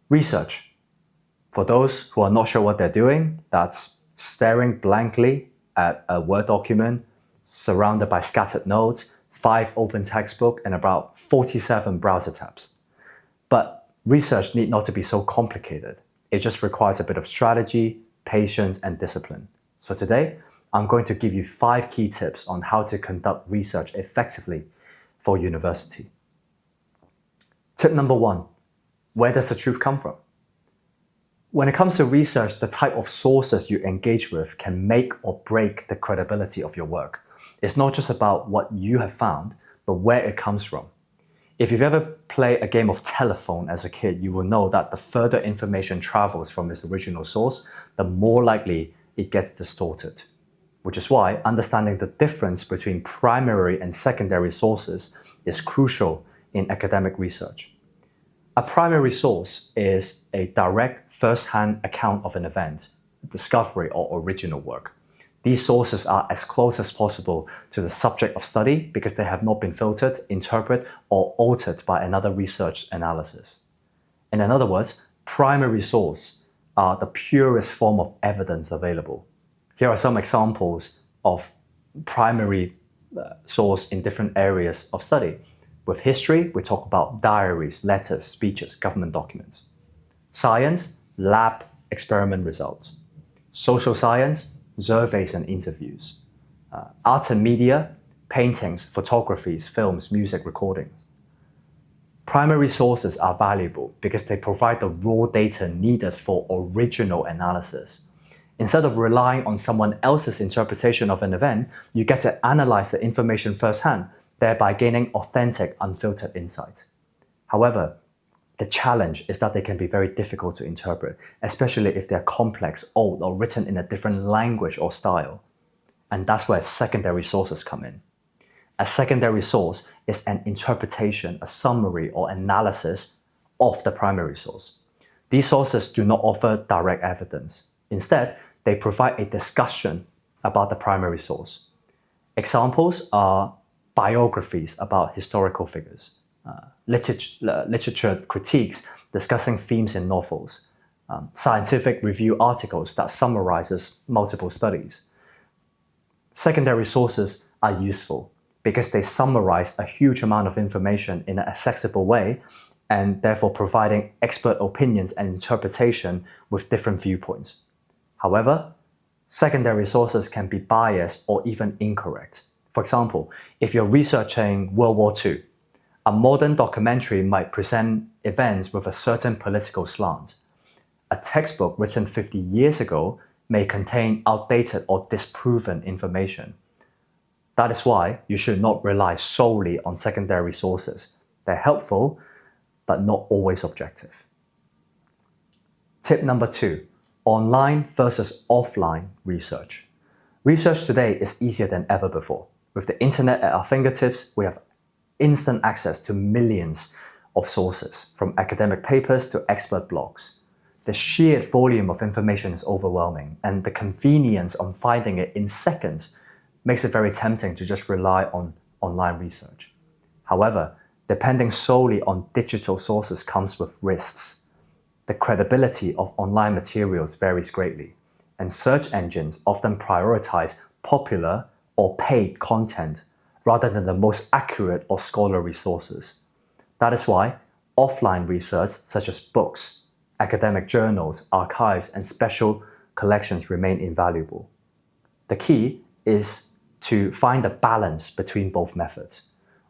Research. For those who are not sure what they're doing, that's staring blankly at a Word document surrounded by scattered notes, 5 open textbooks, and about 47 browser tabs. But research need not to be so complicated. It just requires a bit of strategy, patience, and discipline. So today, I'm going to give you 5 key tips on how to conduct research effectively for university. Tip number 1, where does the truth come from? When it comes to research, the type of sources you engage with can make or break the credibility of your work. It's not just about what you have found, but where it comes from. If you've ever played a game of telephone as a kid, you will know that the further information travels from its original source, the more likely it gets distorted. Which is why understanding the difference between primary and secondary sources is crucial in academic research. A primary source is a direct first-hand account of an event, discovery, or original work. These sources are as close as possible to the subject of study because they have not been filtered, interpreted, or altered by another research analysis. In other words, primary sources are the purest form of evidence available. Here are some examples of primary source in different areas of study. With history, we talk about diaries, letters, speeches, government documents. Science, lab experiment results. Social science, surveys and interviews. Art and media, paintings, photographies, films, music, recordings. Primary sources are valuable because they provide the raw data needed for original analysis. Instead of relying on someone else's interpretation of an event, you get to analyze the information firsthand, thereby gaining authentic, unfiltered insights. However, the challenge is that they can be very difficult to interpret, especially if they're complex, old, or written in a different language or style. And that's where secondary sources come in. A secondary source is an interpretation, a summary, or analysis of the primary source. These sources do not offer direct evidence. Instead, they provide a discussion about the primary source. Examples are biographies about historical figures, literature critiques discussing themes in novels, scientific review articles that summarizes multiple studies. Secondary sources are useful because they summarize a huge amount of information in an accessible way and therefore providing expert opinions and interpretation with different viewpoints. However, secondary sources can be biased or even incorrect. For example, if you're researching World War II, a modern documentary might present events with a certain political slant. A textbook written 50 years ago may contain outdated or disproven information. That is why you should not rely solely on secondary sources. They're helpful, but not always objective. Tip number 2, online versus offline research. Research today is easier than ever before. With the internet at our fingertips, we have instant access to millions of sources, from academic papers to expert blogs. The sheer volume of information is overwhelming, and the convenience of finding it in seconds makes it very tempting to just rely on online research. However, depending solely on digital sources comes with risks. The credibility of online materials varies greatly, and search engines often prioritize popular or paid content rather than the most accurate or scholarly sources. That is why offline research such as books, academic journals, archives, and special collections remain invaluable. The key is to find a balance between both methods.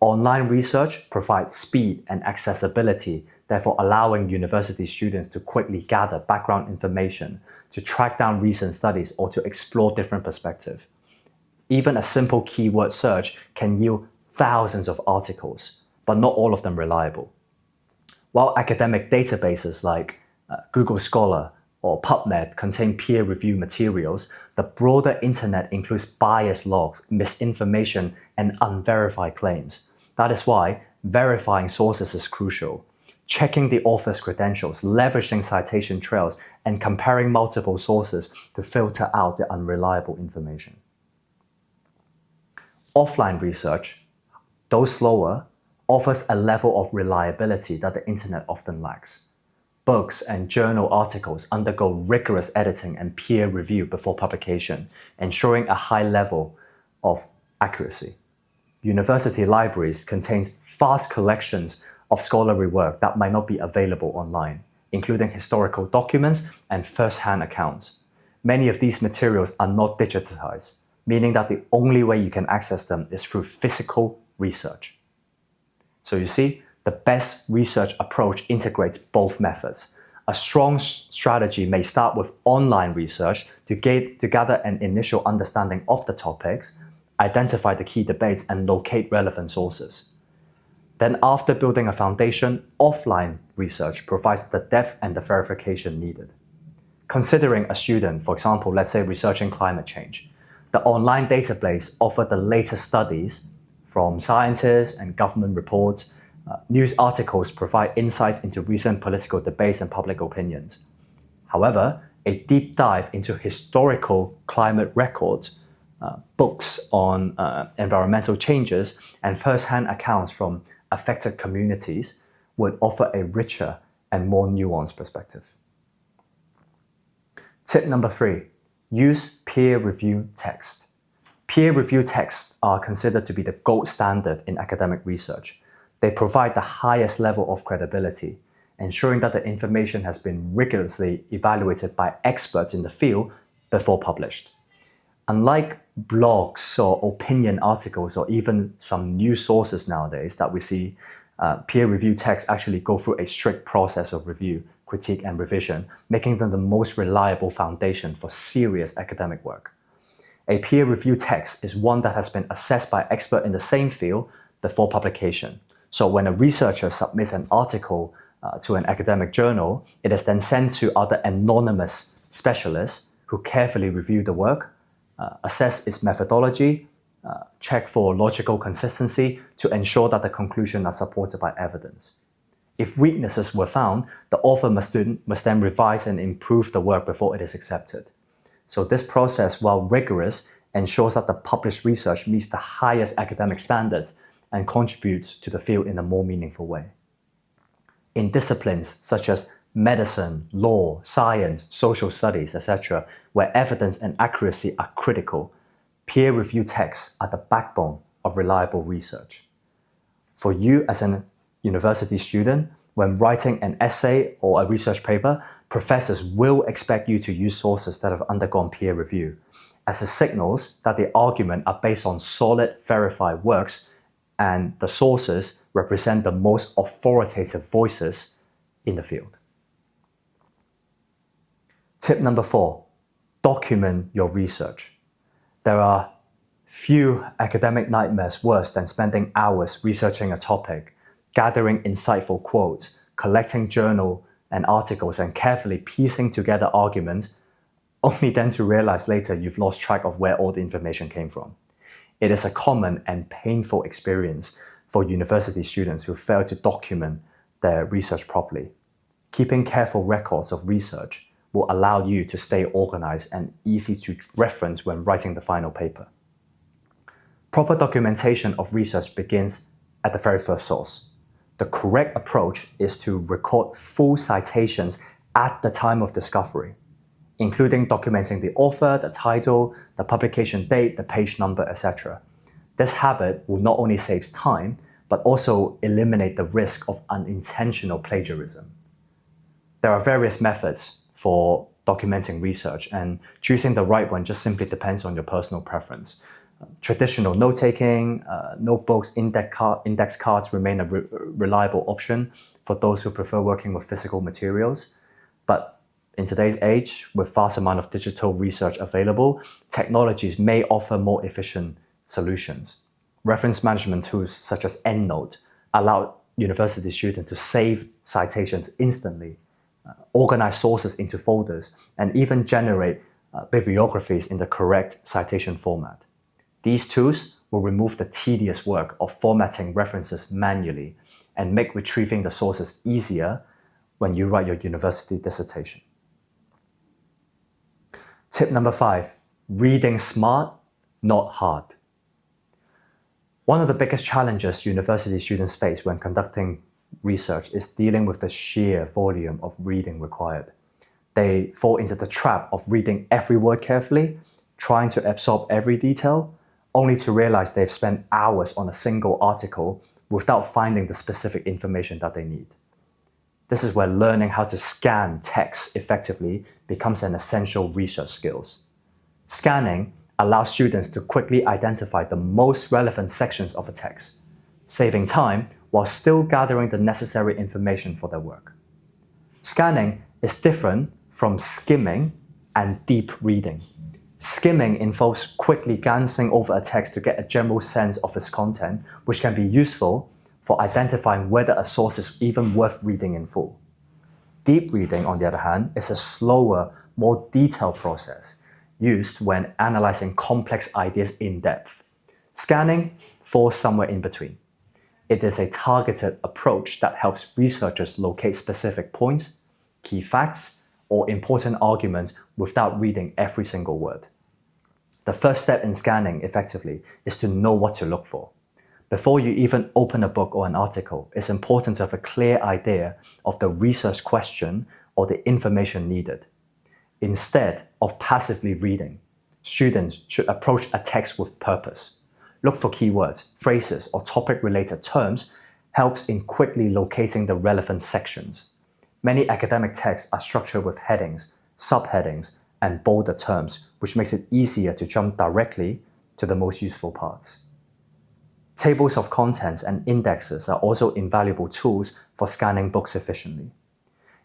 Online research provides speed and accessibility, therefore allowing university students to quickly gather background information, to track down recent studies, or to explore different perspectives. Even a simple keyword search can yield thousands of articles, but not all of them reliable. While academic databases like Google Scholar or PubMed contain peer-reviewed materials, the broader internet includes biased logs, misinformation, and unverified claims. That is why verifying sources is crucial. Checking the author's credentials, leveraging citation trails, and comparing multiple sources to filter out the unreliable information. Offline research, though slower, offers a level of reliability that the internet often lacks. books and journal articles undergo rigorous editing and peer review before publication, ensuring a high level of accuracy. University libraries contain vast collections of scholarly work that might not be available online, including historical documents and first-hand accounts. Many of these materials are not digitized, meaning that the only way you can access them is through physical research. So you see, the best research approach integrates both methods. A strong strategy may start with online research to gather an initial understanding of the topics, identify the key debates, and locate relevant sources. Then after building a foundation, offline research provides the depth and the verification needed. Considering a student, for example, let's say researching climate change, the online database offers the latest studies from scientists and government reports. News articles provide insights into recent political debates and public opinions. However, a deep dive into historical climate records, books on environmental changes, and first-hand accounts from affected communities would offer a richer and more nuanced perspective. Tip number 3, use peer-reviewed text. Peer-reviewed texts are considered to be the gold standard in academic research. They provide the highest level of credibility, ensuring that the information has been rigorously evaluated by experts in the field before published. Unlike blogs or opinion articles or even some news sources nowadays that we see, peer-reviewed texts actually go through a strict process of review, critique, and revision, making them the most reliable foundation for serious academic work. A peer-reviewed text is one that has been assessed by experts in the same field before publication. So when a researcher submits an article to an academic journal, it is then sent to other anonymous specialists who carefully review the work, assess its methodology, check for logical consistency to ensure that the conclusions are supported by evidence. If weaknesses were found, the author must then revise and improve the work before it is accepted. So this process, while rigorous, ensures that the published research meets the highest academic standards and contributes to the field in a more meaningful way. In disciplines such as medicine, law, science, social studies, etc., where evidence and accuracy are critical, peer-reviewed texts are the backbone of reliable research. For you as a university student, when writing an essay or a research paper, professors will expect you to use sources that have undergone peer review, as it signals that the argument are based on solid, verified works, and the sources represent the most authoritative voices in the field. Tip number 4, document your research. There are few academic nightmares worse than spending hours researching a topic, gathering insightful quotes, collecting journal and articles, and carefully piecing together arguments, only then to realize later you've lost track of where all the information came from. It is a common and painful experience for university students who fail to document their research properly. Keeping careful records of research will allow you to stay organized and easy to reference when writing the final paper. Proper documentation of research begins at the very first source. The correct approach is to record full citations at the time of discovery, including documenting the author, the title, the publication date, the page number, etc. This habit will not only save time, but also eliminate the risk of unintentional plagiarism. There are various methods for documenting research, and choosing the right one just simply depends on your personal preference. Traditional note-taking, notebooks, index cards remain a reliable option for those who prefer working with physical materials. But in today's age, with vast amount of digital research available, technologies may offer more efficient solutions. Reference management tools such as EndNote allow university students to save citations instantly, organize sources into folders, and even generate bibliographies in the correct citation format. These tools will remove the tedious work of formatting references manually and make retrieving the sources easier when you write your university dissertation. Tip number 5, reading smart, not hard. One of the biggest challenges university students face when conducting research is dealing with the sheer volume of reading required. They fall into the trap of reading every word carefully, trying to absorb every detail, only to realize they've spent hours on a single article without finding the specific information that they need. This is where learning how to scan text effectively becomes an essential research skill. Scanning allows students to quickly identify the most relevant sections of a text, saving time while still gathering the necessary information for their work. Scanning is different from skimming and deep reading. Skimming involves quickly glancing over a text to get a general sense of its content, which can be useful for identifying whether a source is even worth reading in full. Deep reading, on the other hand, is a slower, more detailed process used when analyzing complex ideas in depth. Scanning falls somewhere in between. It is a targeted approach that helps researchers locate specific points, key facts, or important arguments without reading every single word. The first step in scanning effectively is to know what to look for. Before you even open a book or an article, it's important to have a clear idea of the research question or the information needed. Instead of passively reading, students should approach a text with purpose. Look for keywords, phrases, or topic-related terms helps in quickly locating the relevant sections. Many academic texts are structured with headings, subheadings, and bolder terms, which makes it easier to jump directly to the most useful parts. Tables of contents and indexes are also invaluable tools for scanning books efficiently.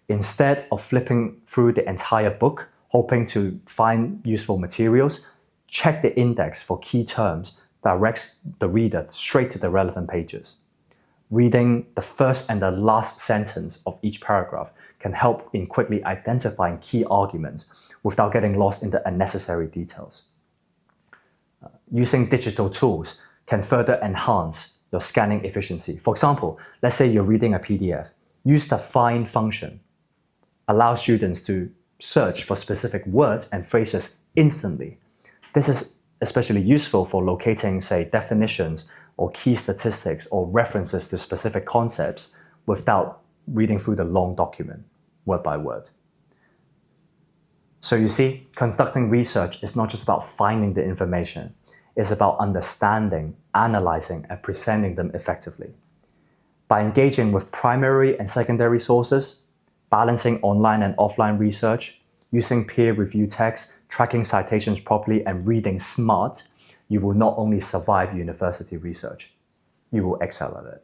Instead of flipping through the entire book, hoping to find useful materials, check the index for key terms directs the reader straight to the relevant pages. Reading the first and the last sentence of each paragraph can help in quickly identifying key arguments without getting lost in the unnecessary details. Using digital tools can further enhance your scanning efficiency. For example, let's say you're reading a PDF. Use the find function. Allow students to search for specific words and phrases instantly. This is especially useful for locating, say, definitions or key statistics or references to specific concepts without reading through the long document, word by word. So you see, conducting research is not just about finding the information. It's about understanding, analyzing, and presenting them effectively. By engaging with primary and secondary sources, balancing online and offline research, using peer-reviewed texts, tracking citations properly, and reading smart, you will not only survive university research, you will excel at it.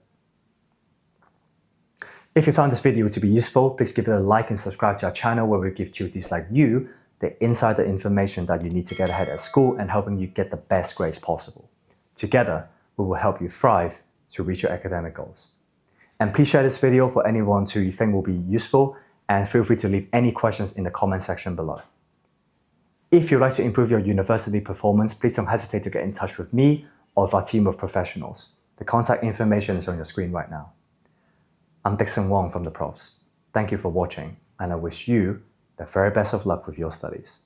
If you found this video to be useful, please give it a like and subscribe to our channel where we give tutees like you the insider information that you need to get ahead at school and helping you get the best grades possible. Together, we will help you thrive to reach your academic goals. And please share this video for anyone who you think will be useful, and feel free to leave any questions in the comment section below. If you'd like to improve your university performance, please don't hesitate to get in touch with me or with our team of professionals. The contact information is on your screen right now. I'm Dickson Wong from the Profs. Thank you for watching, and I wish you the very best of luck with your studies.